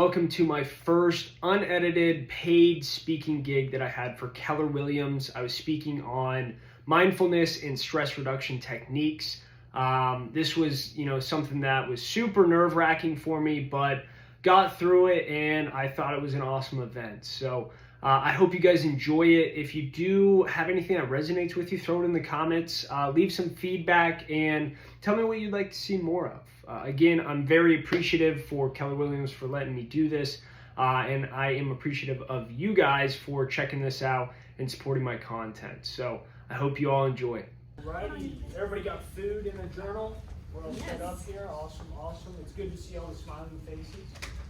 Welcome to my first unedited paid speaking gig that I had for Keller Williams. I was speaking on mindfulness and stress reduction techniques. This was, something that was super nerve-wracking for me, but got through it and I thought it was an awesome event. So I hope you guys enjoy it. If you do have anything that resonates with you, throw it in the comments, leave some feedback, and tell me what you'd like to see more of. Again, I'm very appreciative for Keller Williams for letting me do this, and I am appreciative of you guys for checking this out and supporting my content. So I hope you all enjoy. Alrighty, everybody got food in the journal? We're all set up here. Awesome. It's good to see all the smiling faces.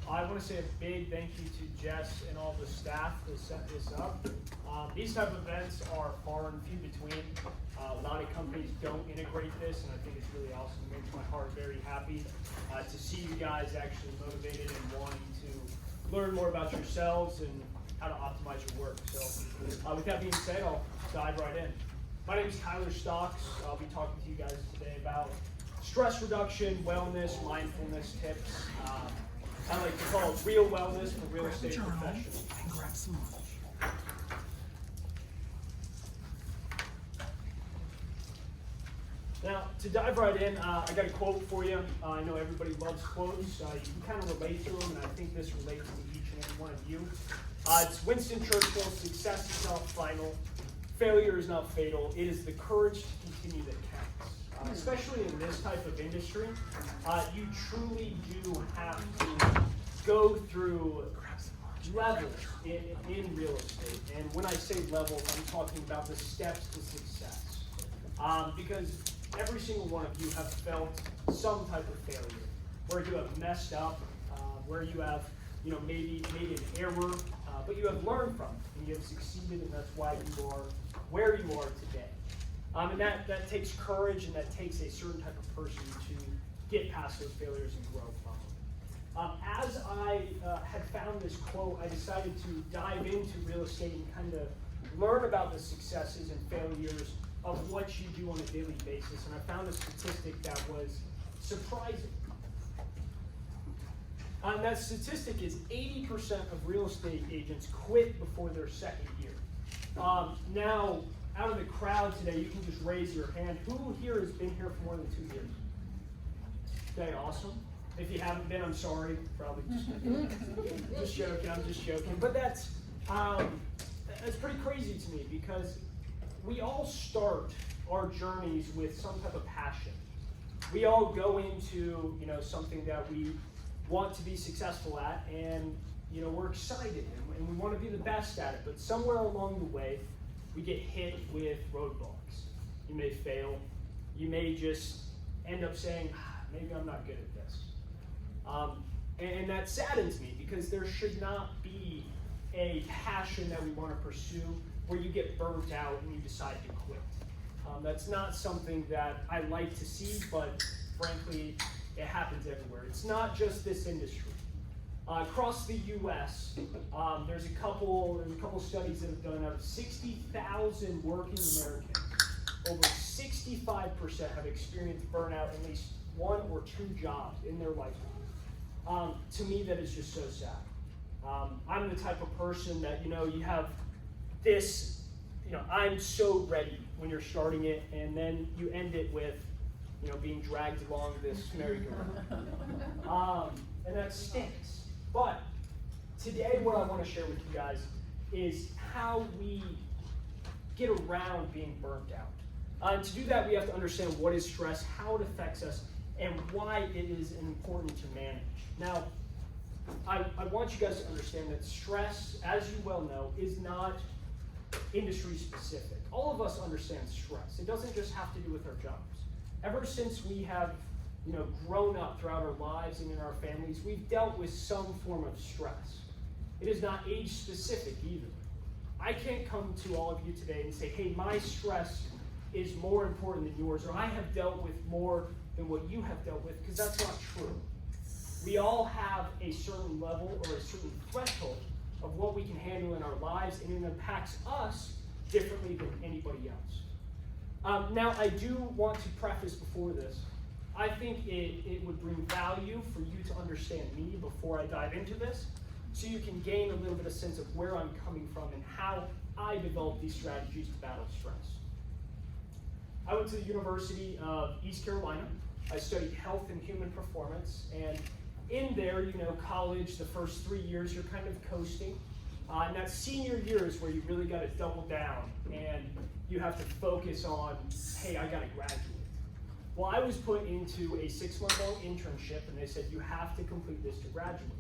I want to say a big thank you to Jess and all the staff that set this up. These type of events are far and few between. A lot of companies don't integrate this, and I think it's really awesome. It makes my heart very happy to see you guys actually motivated and wanting to learn more about yourselves and how to optimize your work. So with that being said, I'll dive right in. My name is Tyler Stocks. I'll be talking to you guys today about stress reduction, wellness, mindfulness tips. I like to call it real wellness for real estate professionals. And grab some lunch. Now, to dive right in, I got a quote for you. I know everybody loves quotes. You can kind of relate to them, and I think this relates to each and every one of you. It's Winston Churchill: "Success is not final, failure is not fatal. It is the courage to continue that counts." Especially in this type of industry, you truly do have to go through levels in real estate. And when I say levels, I'm talking about the steps to success. Because every single one of you have felt some type of failure, where you have messed up, where you have maybe made an error, but you have learned from it, and you have succeeded, and that's why you are where you are today. And that takes courage, and that takes a certain type of person to get past those failures and grow from them. As I had found this quote, I decided to dive into real estate and kind of learn about the successes and failures of what you do on a daily basis. And I found a statistic that was surprising. And that statistic is 80% of real estate agents quit before their second year. Now, out of the crowd today, you can just raise your hand. Who here has been here for more than 2 years? Okay, awesome. If you haven't been, I'm sorry. Probably just joking. I'm just joking. But that's pretty crazy to me, because we all start our journeys with some type of passion. We all go into something that we want to be successful at, and we're excited and we want to be the best at it. But somewhere along the way, we get hit with roadblocks. You may fail. You may just end up saying, maybe I'm not good at this. And that saddens me, because there should not be a passion that we want to pursue where you get burnt out and you decide to quit. That's not something that I like to see, but frankly, it happens everywhere. It's not just this industry. Across the U.S., there's a couple studies that have done. Out of 60,000 working Americans, over 65% have experienced burnout in at least one or two jobs in their lifetime. To me, that is just so sad. I'm the type of person that you have this. I'm so ready when you're starting it, and then you end it with being dragged along this merry-go-round, and that stinks. But today, what I want to share with you guys is how we get around being burnt out. And to do that, we have to understand what is stress, how it affects us, and why it is important to manage. Now, I want you guys to understand that stress, as you well know, is not industry specific. All of us understand stress. It doesn't just have to do with our jobs. Ever since we have grown up throughout our lives and in our families, we've dealt with some form of stress. It is not age specific either. I can't come to all of you today and say, hey, my stress is more important than yours, or I have dealt with more than what you have dealt with, because that's not true. We all have a certain level or a certain threshold of what we can handle in our lives, and it impacts us differently than anybody else. Now, I do want to preface before this, I think it would bring value for you to understand me before I dive into this, so you can gain a little bit of sense of where I'm coming from and how I developed these strategies to battle stress. I went to the University of East Carolina. I studied health and human performance, and in there, college, the first 3 years, you're kind of coasting. And that senior year is where you really got to double down, and you have to focus on, hey, I got to graduate. Well, I was put into a 6-month-long internship, and they said, you have to complete this to graduate.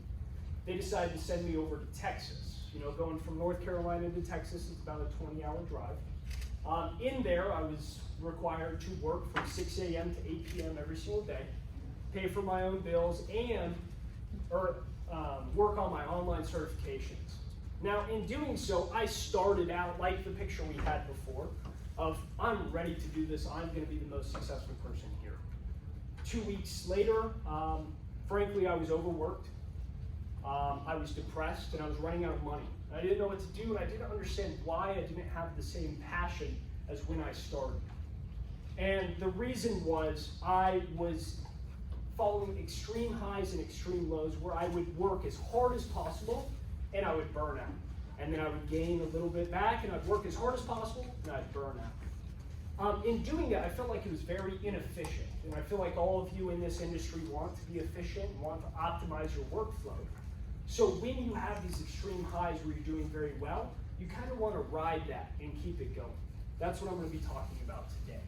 They decided to send me over to Texas. Going from North Carolina to Texas is about a 20-hour drive. In there, I was required to work from 6 a.m. to 8 p.m. every single day, pay for my own bills, and work on my online certifications. Now, in doing so, I started out like the picture we had before of, I'm ready to do this, I'm going to be the most successful person here. 2 weeks later, frankly, I was overworked. I was depressed, and I was running out of money. I didn't know what to do, and I didn't understand why I didn't have the same passion as when I started. And the reason was I was following extreme highs and extreme lows where I would work as hard as possible and I would burn out. And then I would gain a little bit back and I'd work as hard as possible and I'd burn out. In doing that, I felt like it was very inefficient. And I feel like all of you in this industry want to be efficient, want to optimize your workflow. So when you have these extreme highs where you're doing very well, you kind of want to ride that and keep it going. That's what I'm going to be talking about today.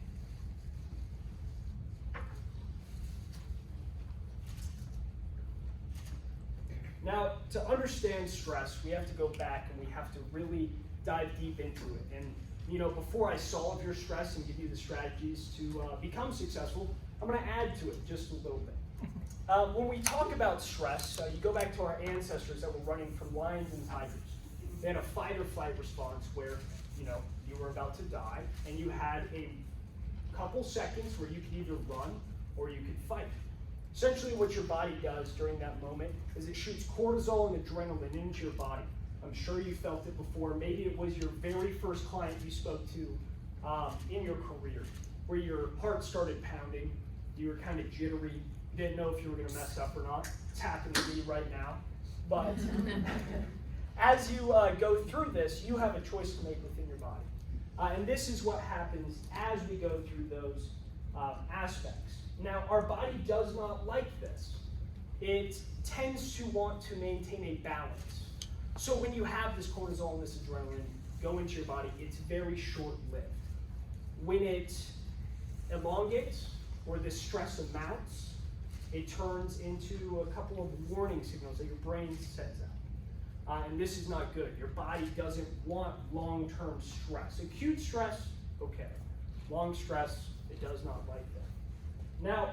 Now, to understand stress, we have to go back and we have to really dive deep into it. And before I solve your stress and give you the strategies to become successful, I'm going to add to it just a little bit. When we talk about stress, you go back to our ancestors that were running from lions and tigers. They had a fight or flight response where, you were about to die, and you had a couple seconds where you could either run or you could fight. Essentially what your body does during that moment is it shoots cortisol and adrenaline into your body. I'm sure you felt it before. Maybe it was your very first client you spoke to in your career, where your heart started pounding, you were kind of jittery, you didn't know if you were going to mess up or not. It's happening to me right now. But as you go through this, you have a choice to make within your body. And this is what happens as we go through those aspects. Now, our body does not like this. It tends to want to maintain a balance. So when you have this cortisol and this adrenaline go into your body, it's very short-lived. When it elongates or the stress amounts, it turns into a couple of warning signals that your brain sends out. And this is not good. Your body doesn't want long-term stress. Acute stress, okay. Long stress, it does not like that. Now,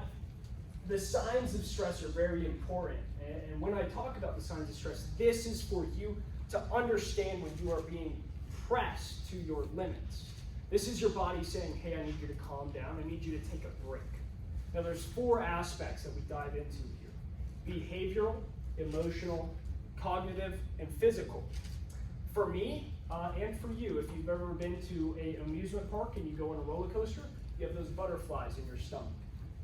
the signs of stress are very important. And when I talk about the signs of stress, this is for you to understand when you are being pressed to your limits. This is your body saying, hey, I need you to calm down. I need you to take a break. Now, there's 4 aspects that we dive into here. Behavioral, emotional, cognitive, and physical. For me, and for you, if you've ever been to an amusement park and you go on a roller coaster, you have those butterflies in your stomach.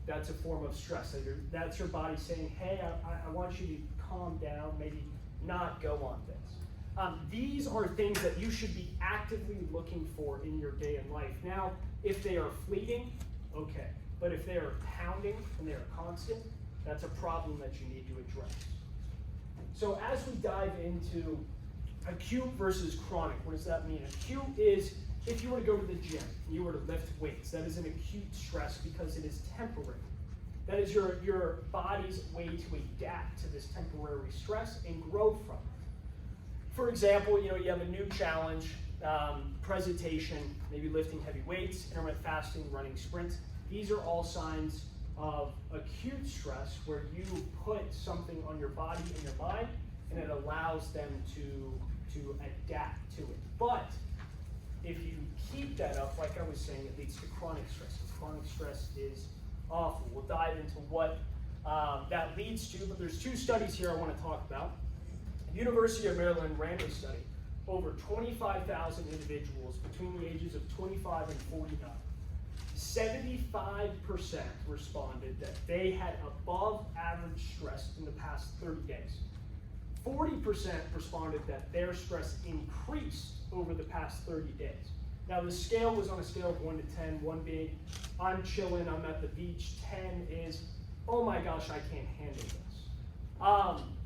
That's a form of stress. That's your body saying, hey, I want you to calm down, maybe not go on this. These are things that you should be actively looking for in your day and life. Now, if they are fleeting, okay. But if they are pounding and they are constant, that's a problem that you need to address. So as we dive into acute versus chronic, what does that mean? Acute is if you were to go to the gym and you were to lift weights, that is an acute stress because it is temporary. That is your body's way to adapt to this temporary stress and grow from it. For example, you have a new challenge, presentation, maybe lifting heavy weights, intermittent fasting, running sprints. These are all signs of acute stress where you put something on your body and your mind and it allows them to adapt to it. But if you keep that up, like I was saying, it leads to chronic stress. And chronic stress is awful. We'll dive into what that leads to, but there's 2 studies here I want to talk about. University of Maryland ran a study. Over 25,000 individuals between the ages of 25 and 49. 75% responded that they had above average stress in the past 30 days. 40% responded that their stress increased over the past 30 days. Now the scale was on a scale of 1 to 10, 1 being, I'm chilling, I'm at the beach, 10 is, oh my gosh, I can't handle this.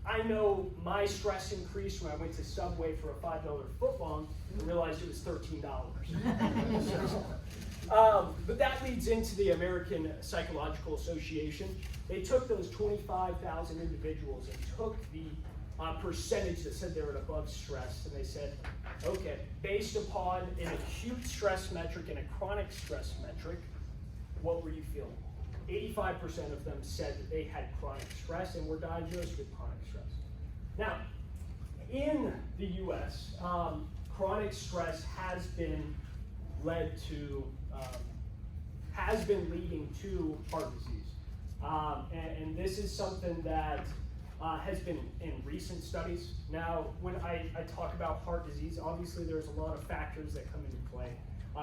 I know my stress increased when I went to Subway for a $5 footlong and realized it was $13. But that leads into the American Psychological Association. They took those 25,000 individuals and took the percentage that said they were above stress, and they said, okay, based upon an acute stress metric and a chronic stress metric, what were you feeling? 85% of them said that they had chronic stress and were diagnosed with chronic stress. Now, in the US, chronic stress has been leading to heart disease. And this is something that has been in recent studies. Now, when I talk about heart disease, obviously there's a lot of factors that come into play,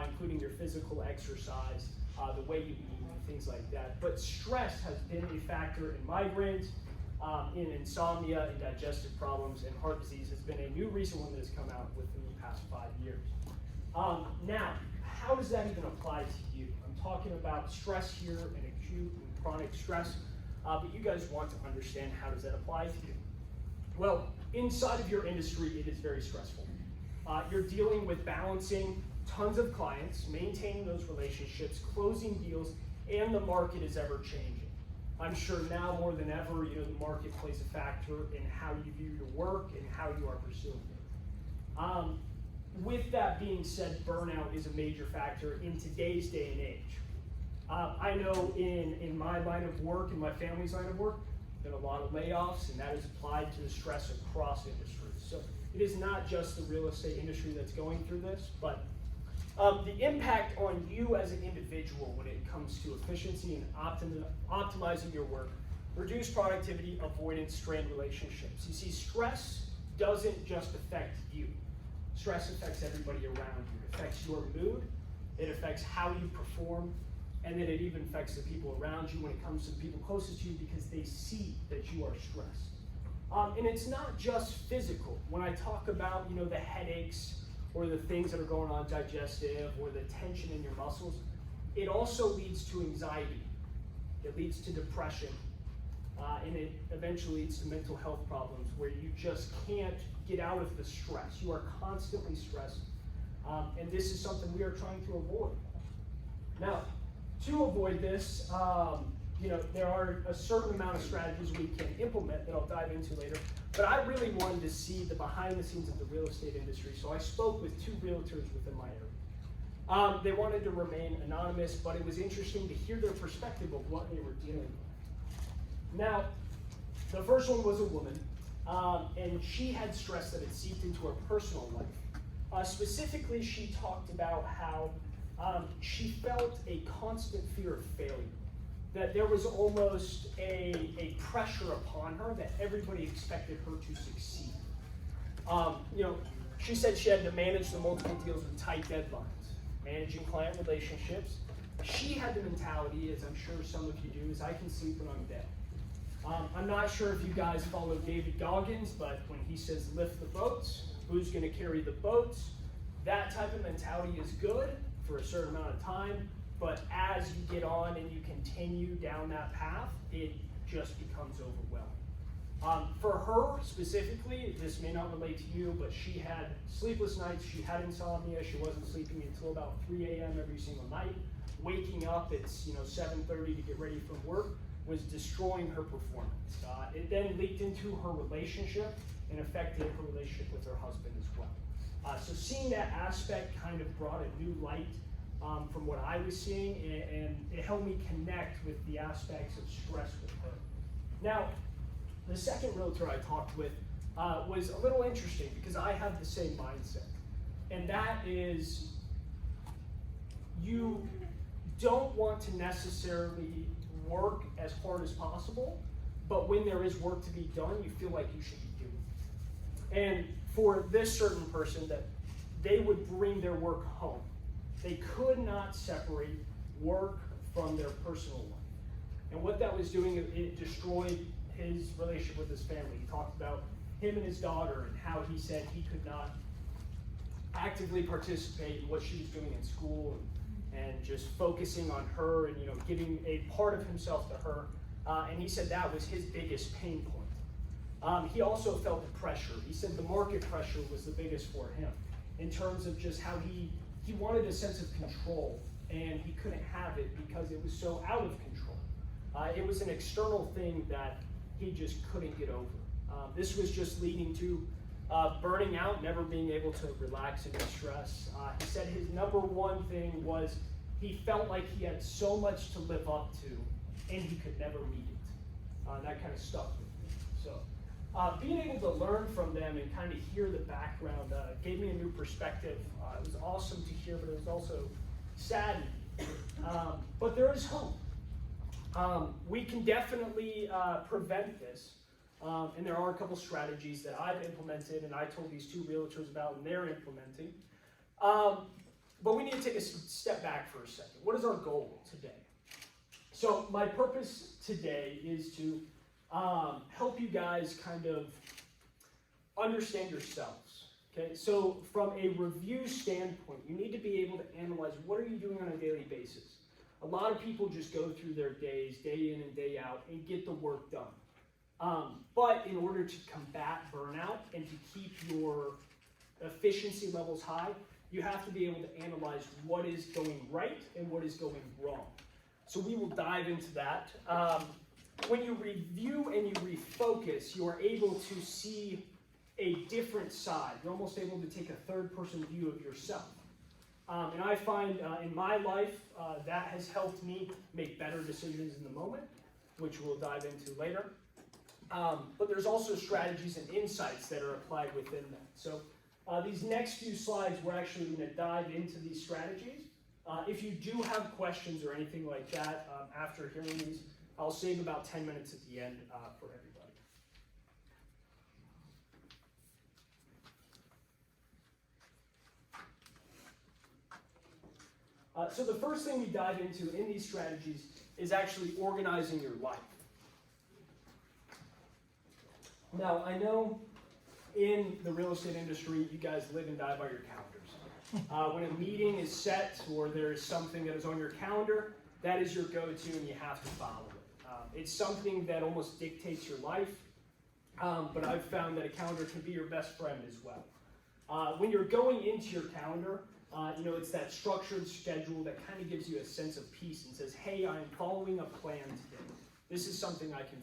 including your physical exercise, the way you eat, and things like that. But stress has been a factor in migraines, in insomnia, in digestive problems, and heart disease has been a new recent one that has come out within the past 5 years. Now, how does that even apply to you? I'm talking about stress here and acute and chronic stress, but you guys want to understand how does that apply to you. Well, inside of your industry, it is very stressful. You're dealing with balancing tons of clients, maintaining those relationships, closing deals, and the market is ever changing. I'm sure now more than ever, the market plays a factor in how you view your work and how you are pursuing it. With that being said, burnout is a major factor in today's day and age. I know in my line of work, in my family's line of work, there have been a lot of layoffs, and that is applied to the stress across industries. So it is not just the real estate industry that's going through this, but the impact on you as an individual when it comes to efficiency and optimizing your work, reduced productivity, avoidance, strained relationships. You see, stress doesn't just affect you. Stress affects everybody around you. It affects your mood, it affects how you perform, and then it even affects the people around you when it comes to the people closest to you because they see that you are stressed. And it's not just physical. When I talk about, the headaches or the things that are going on digestive or the tension in your muscles, it also leads to anxiety. It leads to depression. And it eventually leads to mental health problems where you just can't get out of the stress. You are constantly stressed. And this is something we are trying to avoid. Now, to avoid this, there are a certain amount of strategies we can implement that I'll dive into later. But I really wanted to see the behind the scenes of the real estate industry. So I spoke with 2 realtors within my area. They wanted to remain anonymous, but it was interesting to hear their perspective of what they were dealing with. Now, the first one was a woman, and she had stress that had seeped into her personal life. Specifically, she talked about how she felt a constant fear of failure, that there was almost a pressure upon her that everybody expected her to succeed. She said she had to manage the multiple deals with tight deadlines, managing client relationships. She had the mentality, as I'm sure some of you do, is I can sleep when I'm dead. I'm not sure if you guys follow David Goggins, but when he says lift the boats, who's going to carry the boats? That type of mentality is good for a certain amount of time, but as you get on and you continue down that path, it just becomes overwhelming. For her specifically, this may not relate to you, but she had sleepless nights, she had insomnia, she wasn't sleeping until about 3 a.m. every single night. Waking up at 7:30 to get ready for work was destroying her performance. It then leaked into her relationship and affected her relationship with her husband as well. So seeing that aspect kind of brought a new light from what I was seeing, and it helped me connect with the aspects of stress with her. Now, the second realtor I talked with was a little interesting because I have the same mindset. And that is, you don't want to necessarily work as hard as possible, but when there is work to be done, you feel like you should be doing it. And for this certain person, that they would bring their work home. They could not separate work from their personal life. And what that was doing, it destroyed his relationship with his family. He talked about him and his daughter and how he said he could not actively participate in what she was doing in school and just focusing on her and giving a part of himself to her. And he said that was his biggest pain point. He also felt the pressure. He said the market pressure was the biggest for him in terms of just how he wanted a sense of control and he couldn't have it because it was so out of control. It was an external thing that he just couldn't get over. This was just leading to burning out, never being able to relax and distress. He said his number one thing was he felt like he had so much to live up to and he could never meet it. That kind of stuck with me. So being able to learn from them and kind of hear the background gave me a new perspective. It was awesome to hear, but it was also saddening. But there is hope. We can definitely prevent this. And there are a couple strategies that I've implemented and I told these two realtors about and they're implementing. But we need to take a step back for a second. What is our goal today? So my purpose today is to help you guys kind of understand yourselves. Okay, so from a review standpoint, you need to be able to analyze what are you doing on a daily basis. A lot of people just go through their days, day in and day out, and get the work done. But in order to combat burnout and to keep your efficiency levels high, you have to be able to analyze what is going right and what is going wrong. So we will dive into that. When you review and you refocus, you are able to see a different side. You're almost able to take a third-person view of yourself. And I find in my life that has helped me make better decisions in the moment, which we'll dive into later. But there's also strategies and insights that are applied within that. So these next few slides, we're actually going to dive into these strategies. If you do have questions or anything like that after hearing these, I'll save about 10 minutes at the end for everybody. So the first thing we dive into in these strategies is actually organizing your life. Now, I know in the real estate industry, you guys live and die by your calendars. When a meeting is set or there is something that is on your calendar, that is your go-to and you have to follow it. It's something that almost dictates your life, but I've found that a calendar can be your best friend as well. When you're going into your calendar, it's that structured schedule that kind of gives you a sense of peace and says, hey, I'm following a plan today. This is something I can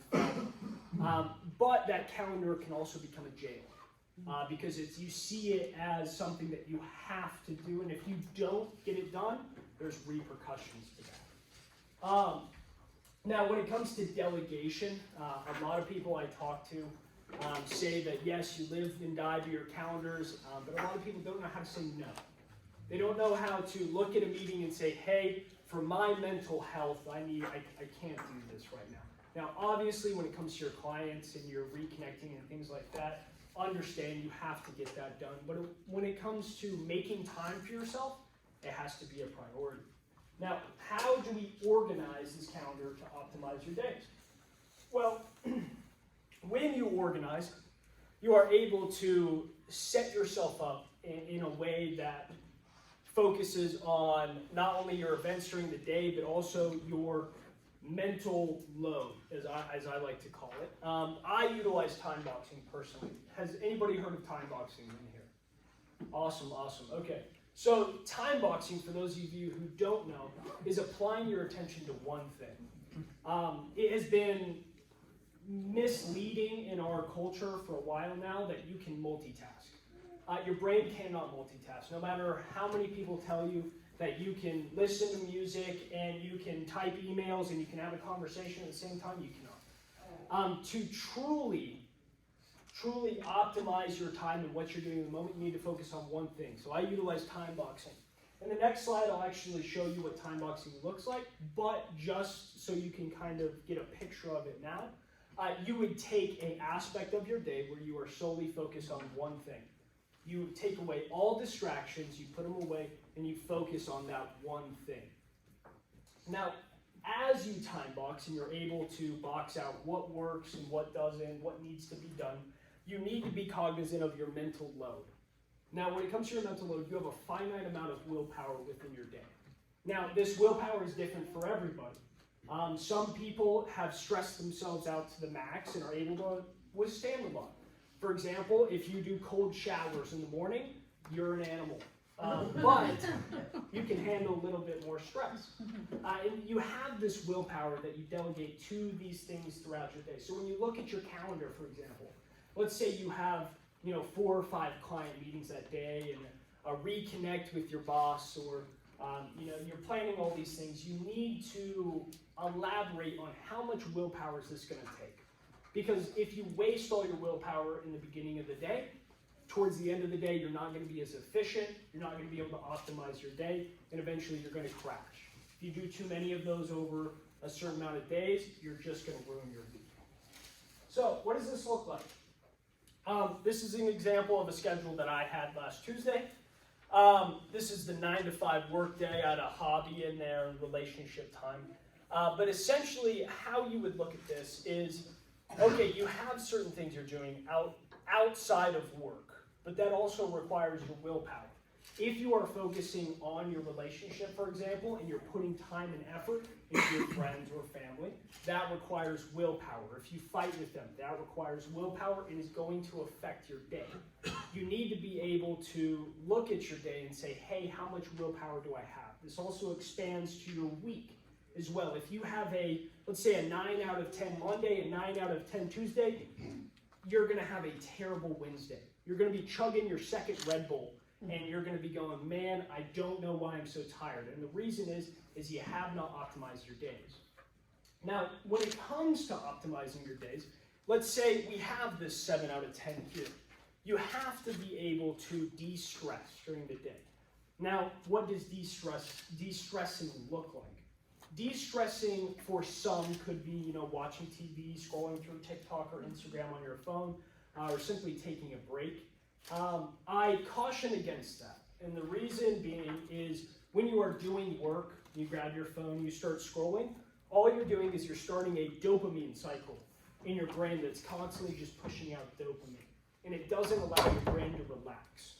follow. But that calendar can also become a jail because you see it as something that you have to do, and if you don't get it done, there's repercussions to that. Now, when it comes to delegation, a lot of people I talk to say that yes, you live and die by your calendars, but a lot of people don't know how to say no. They don't know how to look at a meeting and say, hey, for my mental health, I can't do this right now. Now, obviously, when it comes to your clients and you're reconnecting and things like that, understand you have to get that done. But when it comes to making time for yourself, it has to be a priority. Now, how do we organize this calendar to optimize your days? Well, when you organize, you are able to set yourself up in a way that focuses on not only your events during the day, but also your mental load, as I like to call it. I utilize time boxing personally. Has anybody heard of time boxing in here? Awesome. Okay. So time boxing, for those of you who don't know, is applying your attention to one thing. It has been misleading in our culture for a while now that you can multitask. Your brain cannot multitask. No matter how many people tell you that you can listen to music and you can type emails and you can have a conversation at the same time, you cannot. To truly optimize your time and what you're doing in the moment, you need to focus on one thing. So I utilize time boxing. In the next slide, I'll actually show you what time boxing looks like, but just so you can kind of get a picture of it now, you would take an aspect of your day where you are solely focused on one thing. You take away all distractions, you put them away, and you focus on that one thing. Now, as you time box and you're able to box out what works and what doesn't, what needs to be done, you need to be cognizant of your mental load. Now, when it comes to your mental load, you have a finite amount of willpower within your day. Now, this willpower is different for everybody. Some people have stressed themselves out to the max and are able to withstand a lot. For example, if you do cold showers in the morning, you're an animal. But you can handle a little bit more stress. And you have this willpower that you delegate to these things throughout your day. So when you look at your calendar, for example, let's say you have 4 or 5 client meetings that day and reconnect with your boss, or you're planning all these things. You need to elaborate on how much willpower is this going to take. Because if you waste all your willpower in the beginning of the day, towards the end of the day, you're not going to be as efficient, you're not going to be able to optimize your day, and eventually you're going to crash. If you do too many of those over a certain amount of days, you're just going to ruin your week. So, what does this look like? This is an example of a schedule that I had last Tuesday. This is the 9 to 5 work day. I had a hobby in there, relationship time. But essentially, how you would look at this is, okay, you have certain things you're doing outside of work, but that also requires your willpower. If you are focusing on your relationship, for example, and you're putting time and effort into your friends or family, that requires willpower. If you fight with them, that requires willpower and is going to affect your day. You need to be able to look at your day and say, hey, how much willpower do I have? This also expands to your week as well. If you have let's say a 9 out of 10 Monday, a 9 out of 10 Tuesday, you're going to have a terrible Wednesday. You're going to be chugging your second Red Bull, and you're going to be going, man, I don't know why I'm so tired. And the reason is you have not optimized your days. Now, when it comes to optimizing your days, let's say we have this 7 out of 10 here. You have to be able to de-stress during the day. Now, what does de-stressing look like? De-stressing for some could be, watching TV, scrolling through TikTok or Instagram on your phone, or simply taking a break. I caution against that. And the reason being is when you are doing work, you grab your phone, you start scrolling, all you're doing is you're starting a dopamine cycle in your brain that's constantly just pushing out dopamine. And it doesn't allow your brain to relax.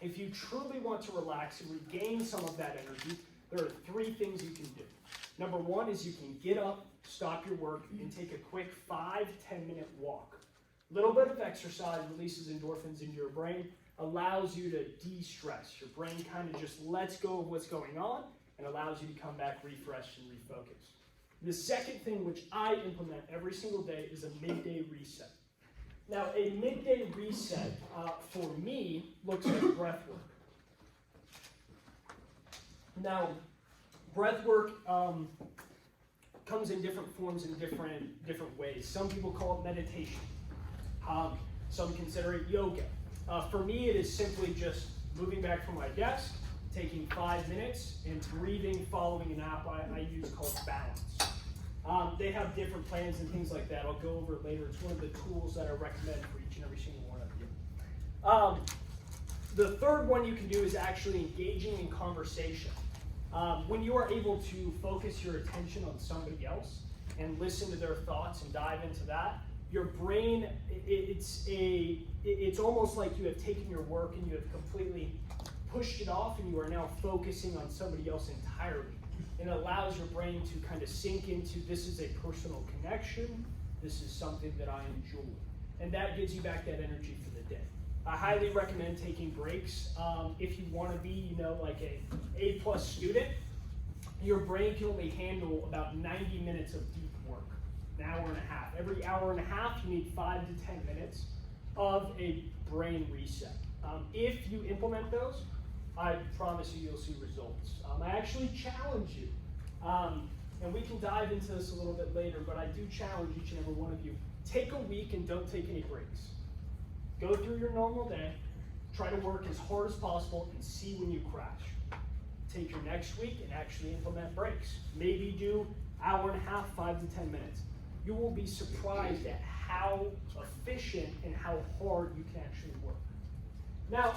If you truly want to relax and regain some of that energy, there are 3 things you can do. Number 1 is you can get up, stop your work, and take a quick 5-10 minute walk. A little bit of exercise releases endorphins into your brain, allows you to de-stress. Your brain kind of just lets go of what's going on and allows you to come back refreshed and refocused. The second thing, which I implement every single day, is a midday reset. Now, a midday reset for me looks like breath work. Now, breath work comes in different forms in different ways. Some people call it meditation. Some consider it yoga. For me, it is simply just moving back from my desk, taking 5 minutes, and breathing following an app I use called Balance. They have different plans and things like that. I'll go over it later. It's one of the tools that I recommend for each and every single one of you. The third one you can do is actually engaging in conversation. When you are able to focus your attention on somebody else and listen to their thoughts and dive into that, your brain, it's almost like you have taken your work and you have completely pushed it off and you are now focusing on somebody else entirely. And it allows your brain to kind of sink into, this is a personal connection, this is something that I enjoy. And that gives you back that energy for the day. I highly recommend taking breaks. If you want to be, like a A+ student, your brain can only handle about 90 minutes of deep work, an hour and a half. Every hour and a half, you need 5 to 10 minutes of a brain reset. If you implement those, I promise you, you'll see results. I actually challenge you, and we can dive into this a little bit later, but I do challenge each and every one of you. Take a week and don't take any breaks. Go through your normal day, try to work as hard as possible, and see when you crash. Take your next week and actually implement breaks. Maybe do hour and a half, 5 to 10 minutes. You will be surprised at how efficient and how hard you can actually work. Now,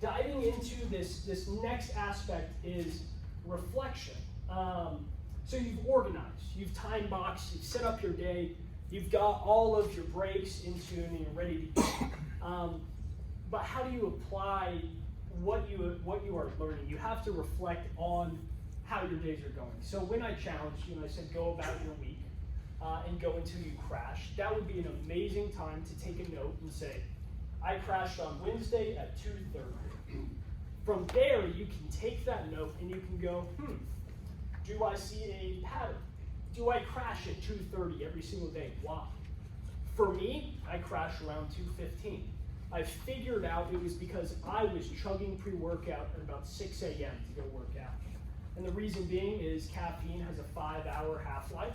diving into this next aspect is reflection. So you've organized, you've time boxed, you've set up your day, you've got all of your breaks in tune, and you're ready to go. But how do you apply what you are learning? You have to reflect on how your days are going. So when I challenged you and I said go about your week and go until you crash, that would be an amazing time to take a note and say, I crashed on Wednesday at 2:30. From there, you can take that note and you can go, do I see a pattern? Do I crash at 2:30 every single day? Why? For me, I crash around 2:15. I figured out it was because I was chugging pre-workout at about 6 a.m. to go work out. And the reason being is caffeine has a 5-hour half-life,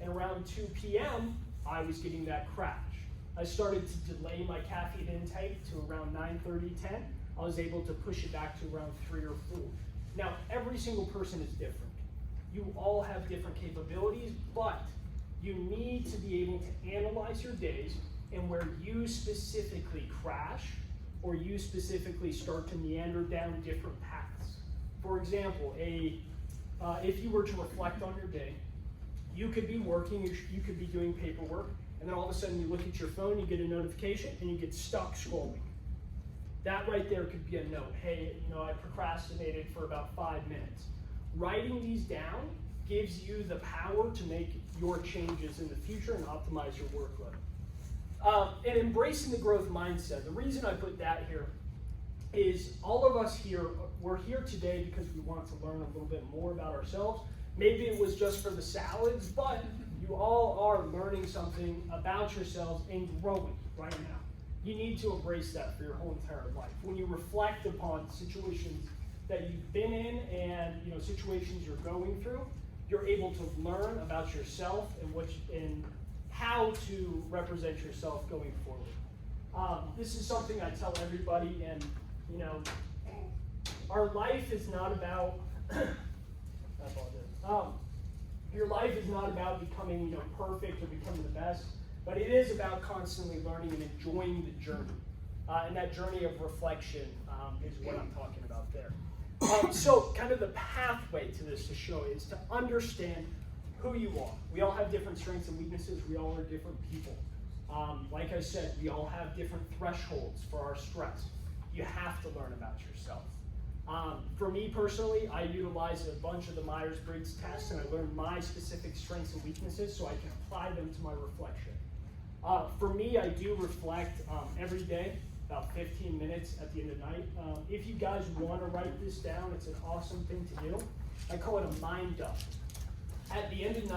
and around 2 p.m., I was getting that crash. I started to delay my caffeine intake to around 9:30, 10. I was able to push it back to around 3 or 4. Now, every single person is different. You all have different capabilities, but you need to be able to analyze your days and where you specifically crash or you specifically start to meander down different paths. For example, if you were to reflect on your day, you could be working, you could be doing paperwork, and then all of a sudden you look at your phone, you get a notification, and you get stuck scrolling. That right there could be a note. Hey, I procrastinated for about 5 minutes. Writing these down gives you the power to make your changes in the future and optimize your workload. And embracing the growth mindset. The reason I put that here is all of us here, we're here today because we want to learn a little bit more about ourselves. Maybe it was just for the salads, but you all are learning something about yourselves and growing right now. You need to embrace that for your whole entire life. When you reflect upon situations that you've been in and situations you're going through, you're able to learn about yourself and how to represent yourself going forward. This is something I tell everybody, and our life is not about. Your life is not about becoming perfect or becoming the best, but it is about constantly learning and enjoying the journey. And that journey of reflection is what I'm talking about there. So kind of the pathway to this to show is to understand who you are. We all have different strengths and weaknesses. We all are different people. Like I said, we all have different thresholds for our stress. You have to learn about yourself. For me personally, I utilize a bunch of the Myers-Briggs tests, and I learn my specific strengths and weaknesses so I can apply them to my reflection. For me, I do reflect every day, about 15 minutes at the end of the night. If you guys want to write this down, it's an awesome thing to do. I call it a mind dump. At the end of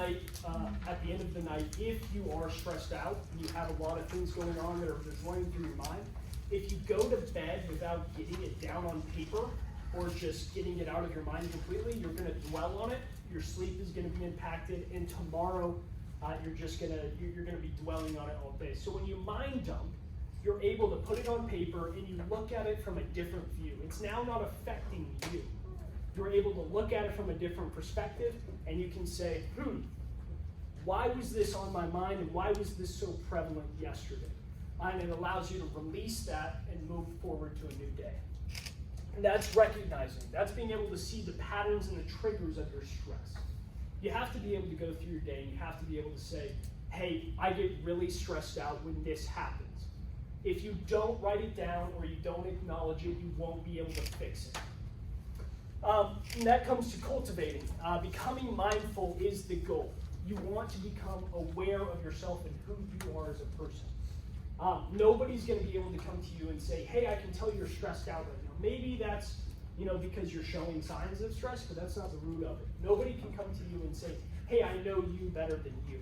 the night, if you are stressed out and you have a lot of things going on that are just running through your mind, if you go to bed without getting it down on paper or just getting it out of your mind completely, you're going to dwell on it. Your sleep is going to be impacted, and tomorrow you're going to be dwelling on it all day. So when you mind dump, you're able to put it on paper and you look at it from a different view. It's now not affecting you. You're able to look at it from a different perspective, and you can say, why was this on my mind and why was this so prevalent yesterday? And it allows you to release that and move forward to a new day. And that's recognizing, that's being able to see the patterns and the triggers of your stress. You have to be able to go through your day and you have to be able to say, hey, I get really stressed out when this happens. If you don't write it down or you don't acknowledge it, you won't be able to fix it. And that comes to cultivating. Becoming mindful is the goal. You want to become aware of yourself and who you are as a person. Nobody's going to be able to come to you and say, hey, I can tell you're stressed out right now. Maybe that's because you're showing signs of stress, but that's not the root of it. Nobody can come to you and say, hey, I know you better than you.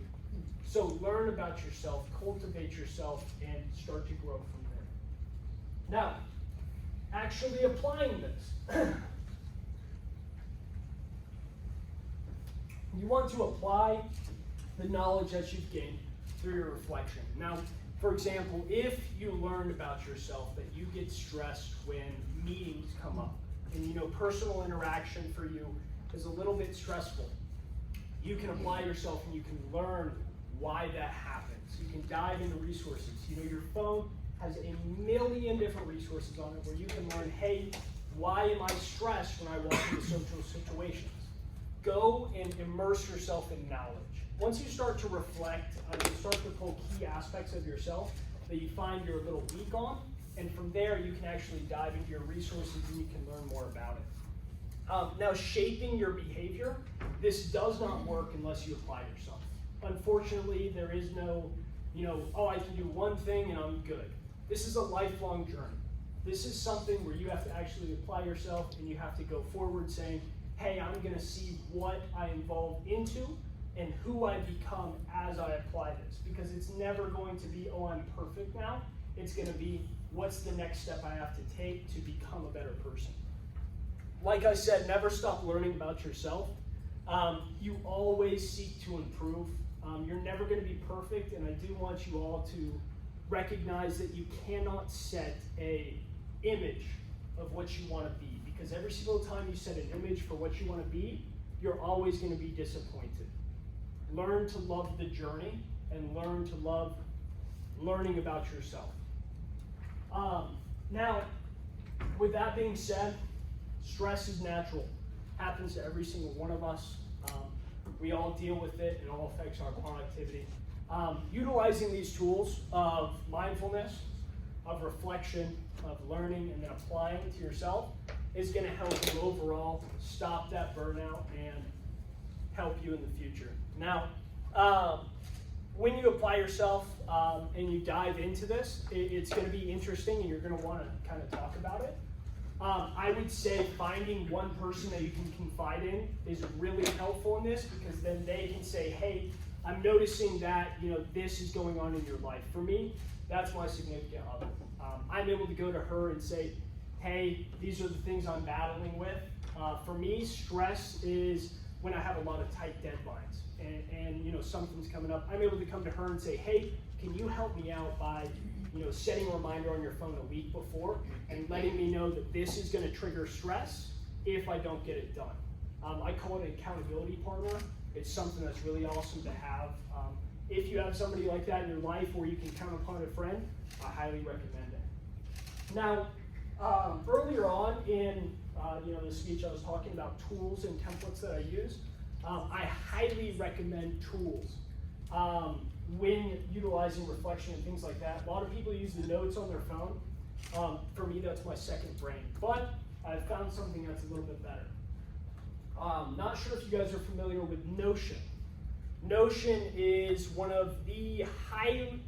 So learn about yourself, cultivate yourself, and start to grow from there. Now, actually applying this. You want to apply the knowledge that you've gained through your reflection. Now, for example, if you learned about yourself that you get stressed when meetings come up, and personal interaction for you is a little bit stressful, you can apply yourself and you can learn why that happens. You can dive into resources. Your phone has a million different resources on it where you can learn, hey, why am I stressed when I walk into social situations? go and immerse yourself in knowledge. Once you start to reflect, you start to pull key aspects of yourself that you find you're a little weak on, and from there you can actually dive into your resources and you can learn more about it. Now, shaping your behavior, this does not work unless you apply yourself. Unfortunately, there is no, oh, I can do one thing and I'm good. This is a lifelong journey. This is something where you have to actually apply yourself and you have to go forward saying, hey, I'm going to see what I evolve into and who I become as I apply this. Because it's never going to be, oh, I'm perfect now. It's going to be, what's the next step I have to take to become a better person? Like I said, never stop learning about yourself. You always seek to improve. You're never going to be perfect, and I do want you all to recognize that you cannot set an image of what you want to be, because every single time you set an image for what you want to be, you're always going to be disappointed. Learn to love the journey and learn to love learning about yourself. Now, with that being said, stress is natural. Happens to every single one of us. We all deal with it. It all affects our productivity. Utilizing these tools of mindfulness, of reflection, of learning, and then applying it to yourself is going to help you overall stop that burnout and help you in the future. Now, when you apply yourself and you dive into this, it's going to be interesting and you're going to want to kind of talk about it. I would say finding one person that you can confide in is really helpful in this, because then they can say, hey, I'm noticing that this is going on in your life. For me, that's my significant other. I'm able to go to her and say, hey, these are the things I'm battling with. For me, stress is when I have a lot of tight deadlines and something's coming up. I'm able to come to her and say, hey, can you help me out by setting a reminder on your phone a week before and letting me know that this is going to trigger stress if I don't get it done. I call it an accountability partner. It's something that's really awesome to have. If you have somebody like that in your life where you can count upon a friend, I highly recommend it. Now, earlier on in the speech, I was talking about tools and templates that I use. I highly recommend tools. When utilizing reflection and things like that. A lot of people use the notes on their phone. For me, that's my second brain. But I found something that's a little bit better. Not sure if you guys are familiar with Notion. Notion is one of the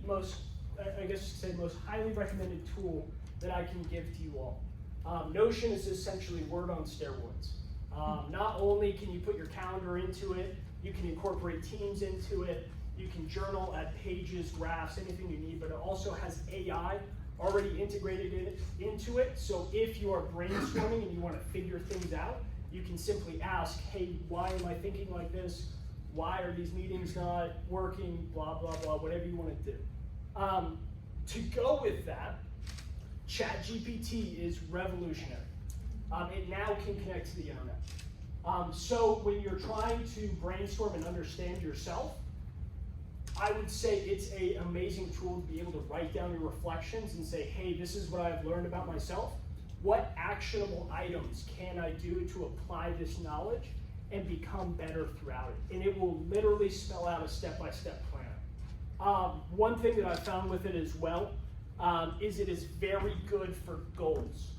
most highly recommended tool that I can give to you all. Notion is essentially Word on steroids. Not only can you put your calendar into it, you can incorporate Teams into it, you can journal, add pages, graphs, anything you need, but it also has AI already integrated into it. So if you are brainstorming and you want to figure things out, you can simply ask, hey, why am I thinking like this? Why are these meetings not working? Blah, blah, blah, whatever you want to do. To go with that, ChatGPT is revolutionary. It now can connect to the internet. So when you're trying to brainstorm and understand yourself, I would say it's an amazing tool to be able to write down your reflections and say, hey, this is what I've learned about myself. What actionable items can I do to apply this knowledge and become better throughout it? And it will literally spell out a step-by-step plan. One thing that I found with it as well is it is very good for goals.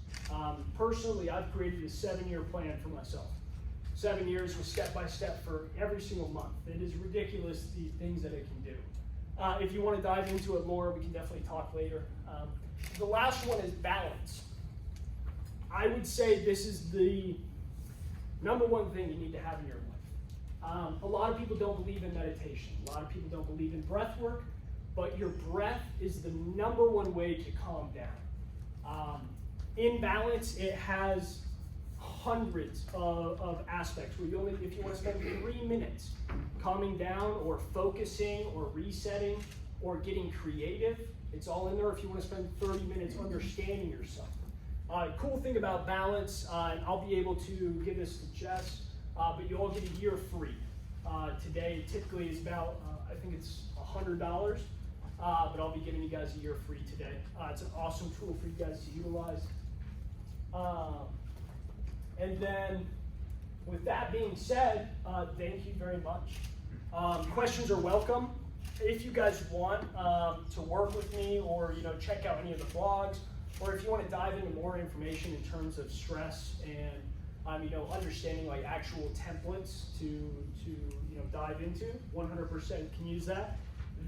Personally, I've created a 7-year plan for myself. 7 years with step-by-step for every single month. It is ridiculous, the things that it can do. If you want to dive into it more, we can definitely talk later. The last one is balance. I would say this is the number one thing you need to have in your life. A lot of people don't believe in meditation. A lot of people don't believe in breath work, but your breath is the number one way to calm down. In balance, it has hundreds of aspects where if you want to spend 3 minutes calming down or focusing or resetting or getting creative, it's all in there. If you want to spend 30 minutes understanding yourself. Cool thing about balance, and I'll be able to give this to Jess, but you all get a year free. Today typically is about, I think it's $100, but I'll be giving you guys a year free today. It's an awesome tool for you guys to utilize. And then with that being said, thank you very much. Questions are welcome. If you guys want to work with me, or check out any of the blogs, or if you want to dive into more information in terms of stress and understanding like actual templates to dive into, 100% can use that.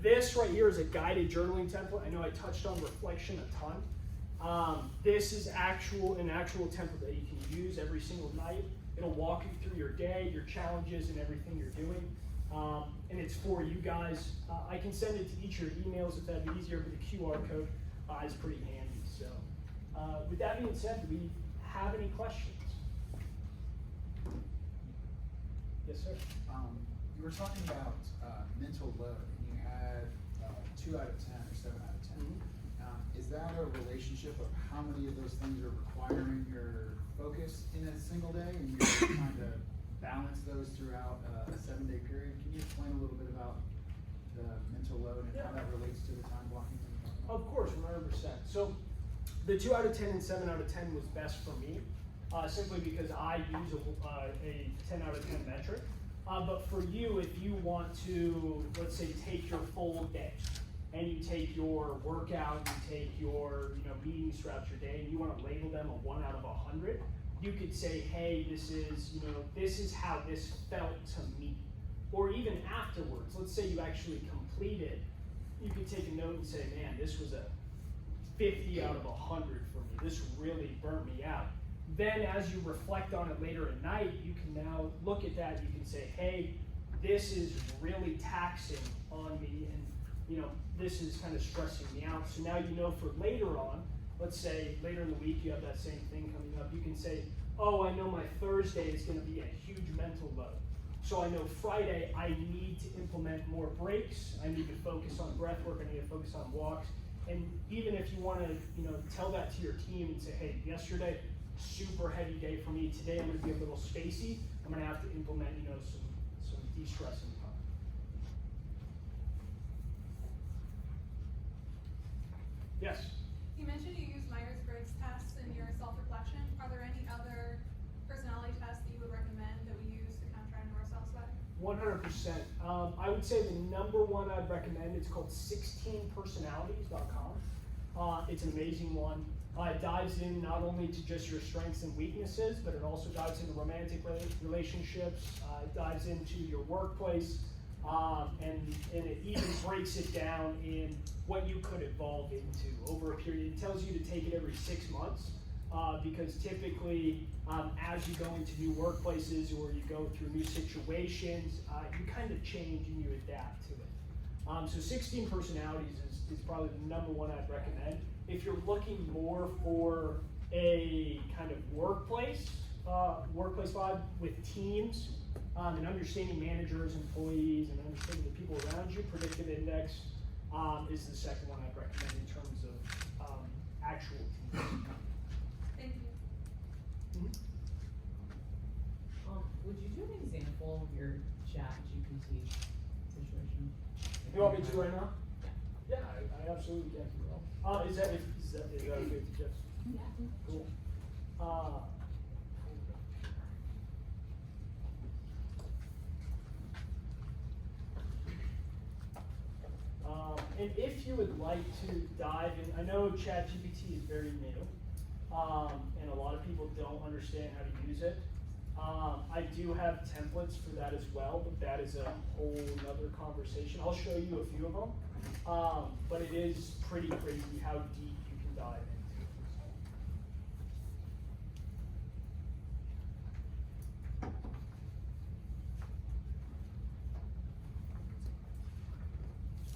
This right here is a guided journaling template. I know I touched on reflection a ton. This is an actual template that you can use every single night. It'll walk you through your day, your challenges, and everything you're doing. And it's for you guys. I can send it to each of your emails if that'd be easier, but the QR code is pretty handy. So with that being said, do we have any questions? Yes, sir. You were talking about mental load, and you had 2 out of 10 or 7 out of 10. Mm-hmm. Is that a relationship of how many of those things are requiring your focus in a single day, and you're trying to balance those throughout a 7-day period? Can you explain a little bit about the mental load and how that relates to the time blocking thing you're talking about? Of course, 100%. So the 2 out of 10 and 7 out of 10 was best for me, simply because I use a 10 out of 10 metric. But for you, if you want to, let's say, take your full day, and you take your workout, you take your meetings throughout your day, and you want to label them a 1 out of 100, you could say, hey, this is how this felt to me. Or even afterwards, let's say you actually completed, you could take a note and say, man, this was a 50 out of 100 for me. This really burnt me out. Then as you reflect on it later at night, you can now look at that, you can say, hey, this is really taxing on me, and this is kind of stressing me out. So now for later on, let's say later in the week you have that same thing coming up, you can say, oh, I know my Thursday is going to be a huge mental load. So I know Friday I need to implement more breaks, I need to focus on breath work, I need to focus on walks. And even if you want to tell that to your team and say, hey, yesterday, super heavy day for me, today I'm going to be a little spacey, I'm going to have to implement some de-stressing time. Yes? You mentioned you use Myers-Briggs tests in your self-reflection. Are there any other personality tests that you would recommend that we use to kind of try and know ourselves better? 100%. I would say the number one I'd recommend, it's called 16personalities.com. It's an amazing one. It dives in not only to just your strengths and weaknesses, but it also dives into romantic relationships. It dives into your workplace, and it even breaks it down in what you could evolve into over a period. It tells you to take it every 6 months, because typically as you go into new workplaces or you go through new situations, you kind of change and you adapt to it. So 16 personalities is probably the number one I'd recommend. If you're looking more for a kind of workplace vibe with teams, and understanding managers, employees, and understanding the people around you, predictive index is the second one I'd recommend in terms of actual teams. Thank you. Mm-hmm. Would you do an example of your chat GPT situation? You want me to right now? Yeah, I absolutely can. Is that okay with Jeff? Yeah. Cool. And if you would like to dive in, I know ChatGPT is very new, and a lot of people don't understand how to use it. I do have templates for that as well, but that is a whole nother conversation. I'll show you a few of them, but it is pretty crazy how deep you can dive into.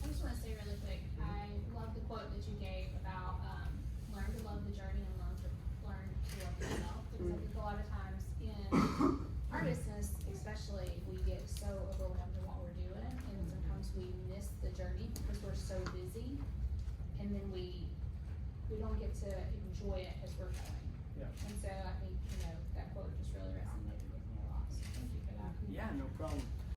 I just want to say really quick, I love the quote that you gave about learn to love the journey and learn to love yourself. Because I think a lot of times in our business, especially, we get so overwhelmed in what we're doing, and sometimes we miss the journey because we're so busy, and then we don't get to enjoy it as we're going. Yeah. And so I think that quote just really resonated with me a lot. So thank you for that. Yeah, no problem.